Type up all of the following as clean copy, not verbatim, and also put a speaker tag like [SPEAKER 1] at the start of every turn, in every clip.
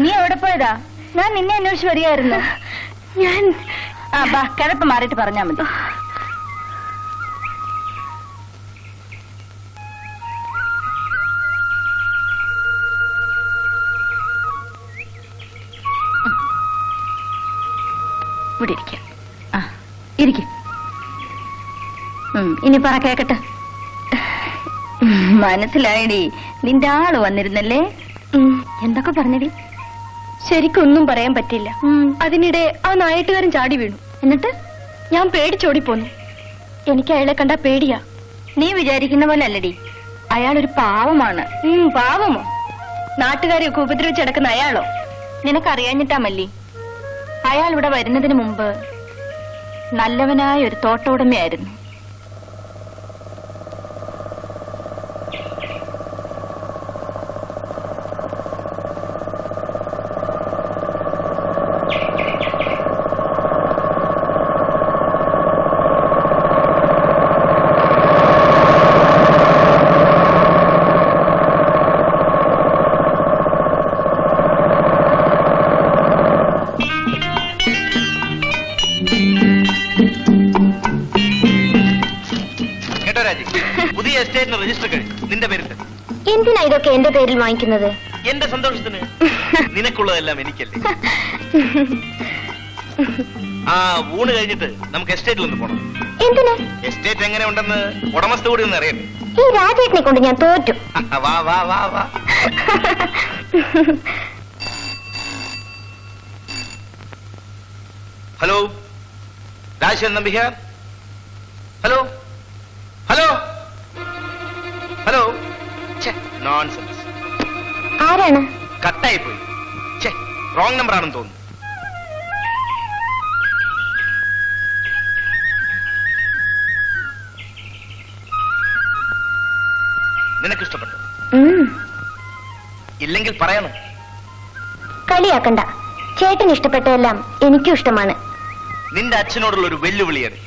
[SPEAKER 1] നീ എവിടെ പോയതാ? ഞാൻ നിന്നെ അന്വേഷിച്ച് വരികയായിരുന്നു. ഞാൻ കിടപ്പ് മാറിയിട്ട് പറഞ്ഞാ മതി. ഇവിടെ ഇരിക്കാം. ഇരിക്കും. ഇനി പറ കേക്കട്ടെ. മനസ്സിലായടി, നിന്റെ ആള് വന്നിരുന്നല്ലേ? എന്തൊക്കെ പറഞ്ഞടി? ശരിക്കൊന്നും പറയാൻ പറ്റില്ല. അതിനിടെ ആ നായിട്ടുകാരൻ ചാടി വീണു. എന്നിട്ട് ഞാൻ പേടിച്ചോടി പോന്നു. എനിക്ക് അയാളെ കണ്ടാ പേടിയാ. നീ വിചാരിക്കുന്ന പോലെ അല്ലടി, അയാളൊരു പാവമാണ്. പാവമോ? നാട്ടുകാരെയൊക്കെ ഉപദ്രവിച്ചടക്കുന്ന അയാളോ? നിനക്കറിയാഞ്ഞിട്ടാ മല്ലി. അയാൾ ഇവിടെ വരുന്നതിന് മുമ്പ് നല്ലവനായ ഒരു തോട്ടോടമയായിരുന്നു.
[SPEAKER 2] പുതിയ എസ്റ്റേറ്റിന് രജിസ്റ്റർ കഴിഞ്ഞു. നിന്റെ പേരിൽ.
[SPEAKER 1] എന്തിനാ ഇതൊക്കെ എന്റെ പേരിൽ വാങ്ങിക്കുന്നത്?
[SPEAKER 2] എന്റെ സന്തോഷത്തിന്. നിനക്കുള്ളതെല്ലാം എനിക്കല്ലേ. ഊണ് കഴിഞ്ഞിട്ട് നമുക്ക് എസ്റ്റേറ്റിൽ ഒന്ന് പോണം.
[SPEAKER 1] എന്തിനാ?
[SPEAKER 2] എസ്റ്റേറ്റ് എങ്ങനെ ഉണ്ടെന്ന് ഉടമസ്ഥ കൂടി ഒന്ന് അറിയട്ടെ.
[SPEAKER 1] ഈ രാജേട്ടനെ കൊണ്ട് ഞാൻ തോറ്റു.
[SPEAKER 2] വാ വാ വാ വാ. Hello, Rajasekharan Nambiar. Hello hello hello. Nonsense.
[SPEAKER 1] ആരാണ്?
[SPEAKER 2] കട്ടായി പോയി. റോങ് നമ്പർ ആണെന്ന് തോന്നുന്നു. നിനക്ക് ഇഷ്ടപ്പെട്ടു? ഇല്ലെങ്കിൽ പറയണം.
[SPEAKER 1] കളിയാക്കണ്ട. ചേട്ടന് ഇഷ്ടപ്പെട്ടതെല്ലാം എനിക്കും ഇഷ്ടമാണ്.
[SPEAKER 2] നിന്റെ അച്ഛനോടുള്ള ഒരു വെല്ലുവിളിയാണ്.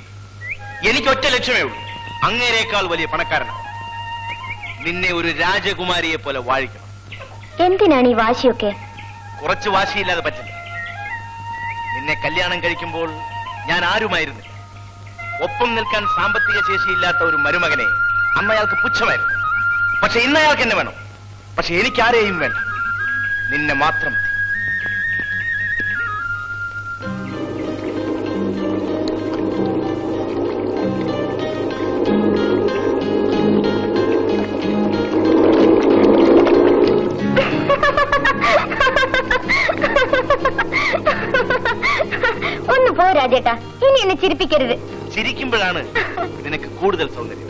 [SPEAKER 2] എനിക്ക് ഒറ്റ ലക്ഷ്യമേ ഉള്ളൂ, അങ്ങേരേക്കാൾ വലിയ പണക്കാരനാണ്. നിന്നെ ഒരു രാജകുമാരിയെ പോലെ വാഴിക്കണം.
[SPEAKER 1] എന്തിനാണ് ഈ വാശിയൊക്കെ?
[SPEAKER 2] കുറച്ച് വാശിയില്ലാതെ പറ്റില്ല. നിന്നെ കല്യാണം കഴിക്കുമ്പോൾ ഞാൻ ആരുമായിരുന്നില്ല. ഒപ്പം നിൽക്കാൻ സാമ്പത്തിക ശേഷിയില്ലാത്ത ഒരു മരുമകനെ അന്ന് അയാൾക്ക് പുച്ഛമായിരുന്നു. പക്ഷെ ഇന്ന് അയാൾക്ക് എന്നെ വേണം. പക്ഷെ എനിക്ക് ആരെയും വേണ്ട, നിന്നെ മാത്രം.
[SPEAKER 1] ഒന്ന് പോ രാജേട്ടാ, ഇനി എന്നെ ചിരിപ്പിക്കരുത്.
[SPEAKER 2] ചിരിക്കുമ്പോഴാണ് നിനക്ക് കൂടുതൽ സൗന്ദര്യം.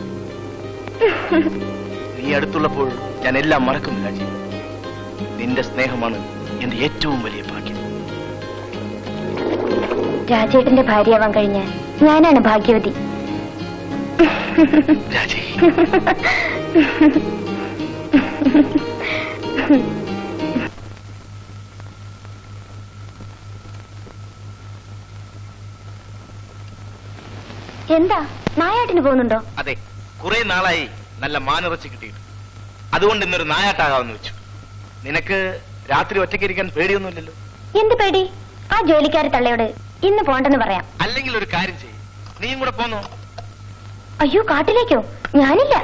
[SPEAKER 2] നീ അടുത്തുള്ളപ്പോൾ ഞാൻ എല്ലാം മറക്കുന്നു രാജി. നിന്റെ സ്നേഹമാണ് എന്റെ ഏറ്റവും വലിയ ഭാഗ്യം.
[SPEAKER 1] രാജേട്ടന്റെ ഭാര്യയാവാൻ കഴിഞ്ഞ ഞാനാണ് ഭാഗ്യവതി.
[SPEAKER 2] രാജി,
[SPEAKER 1] എന്താ നായാട്ടിന് പോകുന്നുണ്ടോ?
[SPEAKER 2] അതെ, കുറെ നാളായി നല്ല മാനിറച്ചി കിട്ടിയിട്ട്. അതുകൊണ്ട് ഇന്നൊരു നായാട്ടാകാമെന്ന് വെച്ചു. നിനക്ക് രാത്രി ഒറ്റയ്ക്കിരിക്കാൻ പേടിയൊന്നുമില്ലല്ലോ?
[SPEAKER 1] എന്ത് പേടി? ആ ജോലിക്കാരി തള്ളയോട് ഇന്ന് പോണ്ടെന്ന് പറയാം.
[SPEAKER 2] അല്ലെങ്കിൽ ഒരു കാര്യം ചെയ്യും, നീയും കൂടെ പോന്നോ?
[SPEAKER 1] അയ്യോ, കാട്ടിലേക്കോ? ഞാനില്ല.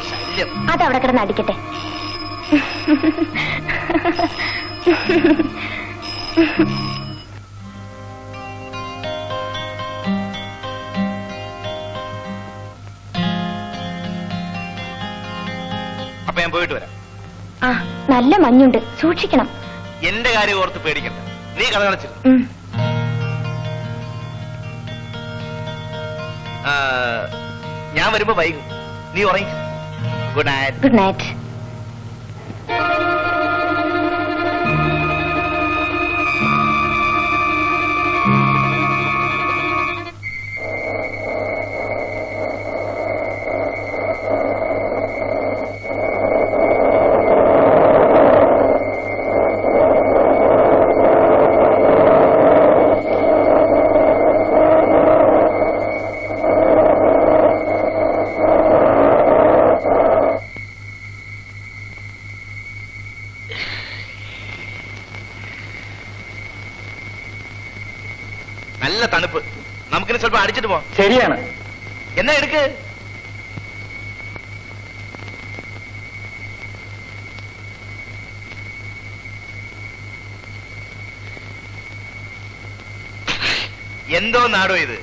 [SPEAKER 2] ശല്യം.
[SPEAKER 1] അതവിടെ കിടന്ന് അടിക്കട്ടെ.
[SPEAKER 2] അപ്പൊ ഞാൻ പോയിട്ട് വരാം.
[SPEAKER 1] നല്ല മഞ്ഞുണ്ട്, സൂക്ഷിക്കണം.
[SPEAKER 2] എന്റെ കാര്യം ഓർത്ത് പേടിക്കണ്ട, നീ കഥ കളിച്ചിരുന്നു. ഞാൻ വരുമ്പോ വൈകും, നീ ഉറങ്ങി. Good night.
[SPEAKER 1] Good night.
[SPEAKER 2] നല്ല തണുപ്പ്. നമുക്കിനി സ്വല്പം അടിച്ചിട്ട് പോവാം.
[SPEAKER 3] ശരിയാണ്.
[SPEAKER 2] എന്നാ എടുക്ക്. എന്തോ നാടോ ഇത്?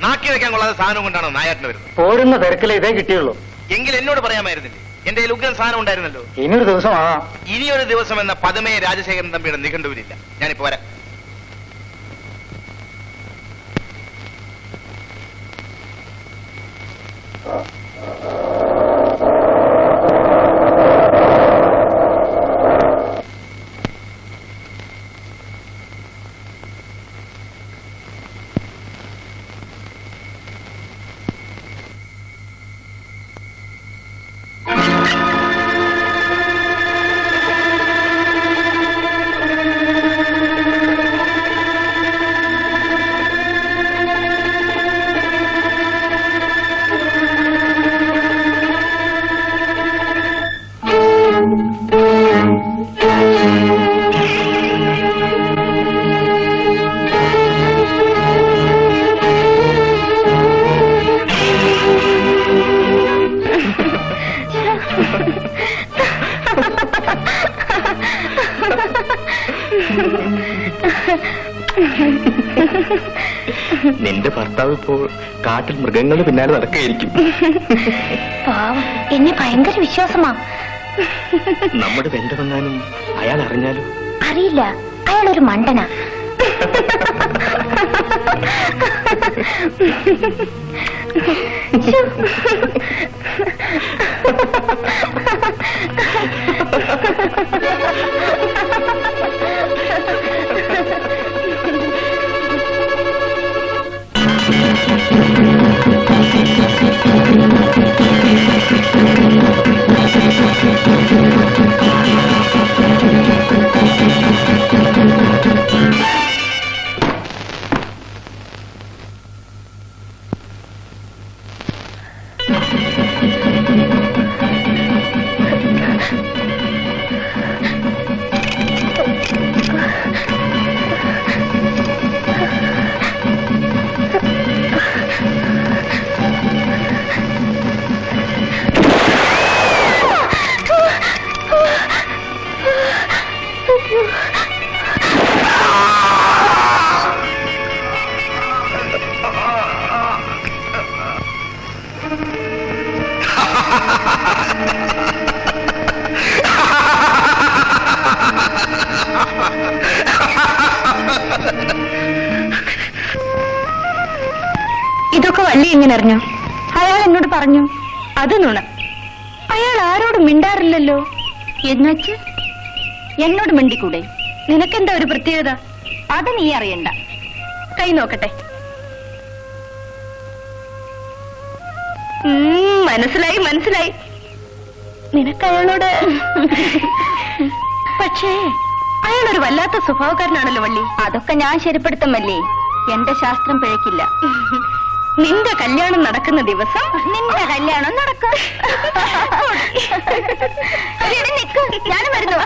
[SPEAKER 2] നാക്കി വെക്കാൻ കൊള്ളാത്ത സാധനം കൊണ്ടാണോ നായാട്ടിന് വരുന്നത്?
[SPEAKER 3] പോരുന്ന തിരക്കിലെ ഇതേ കിട്ടിയുള്ളൂ.
[SPEAKER 2] എങ്കിൽ എന്നോട് പറയാമായിരുന്നില്ലേ? എന്റെ കയ്യിൽ ഉഗ്രൻ സാധനം ഉണ്ടായിരുന്നല്ലോ.
[SPEAKER 3] ഇനിയൊരു ദിവസം ആകാം.
[SPEAKER 2] ഇനിയൊരു ദിവസം എന്ന പദമേ രാജശേഖരൻ തമ്പിയുടെ നിഘണ്ടുവിലില്ല. ഞാനിപ്പോ വരാം.
[SPEAKER 3] നിന്റെ ഭർത്താവ് ഇപ്പോൾ കാട്ടിൽ മൃഗങ്ങളുടെ പിന്നാലെ നടക്കുകയായിരിക്കും.
[SPEAKER 1] പാവം, എന്നെ ഭയങ്കര വിശ്വാസമാ.
[SPEAKER 3] നമ്മുടെ ബന്ധമെങ്ങാനും അയാൾ അറിഞ്ഞാലും?
[SPEAKER 1] അറിയില്ല, അയാളൊരു മണ്ടനാ. ഇതൊക്കെ വള്ളി എങ്ങനെ അറിഞ്ഞു? അയാൾ എന്നോട് പറഞ്ഞു. അത് നുണ. അയാൾ ആരോടും മിണ്ടാറില്ലല്ലോ. എന്നുവെച്ച് എന്നോട് മിണ്ടിക്കൂടെ? നിനക്കെന്താ ഒരു പ്രത്യേകത? അത് നീ അറിയണ്ട. കൈ നോക്കട്ടെ. മനസ്സിലായി മനസ്സിലായി. നിനക്ക് അയാളോട് പക്ഷേ അയാളൊരു വല്ലാത്ത സ്വഭാവക്കാരനാണല്ലോ വള്ളി. അതൊക്കെ ഞാൻ ശരിപ്പെടുത്തുമല്ലേ. എന്റെ ശാസ്ത്രം പിഴക്കില്ല. നിന്റെ കല്യാണം നടക്കുന്ന ദിവസം നിന്റെ കല്യാണം നടക്കും. ഞാനും വരുന്നു.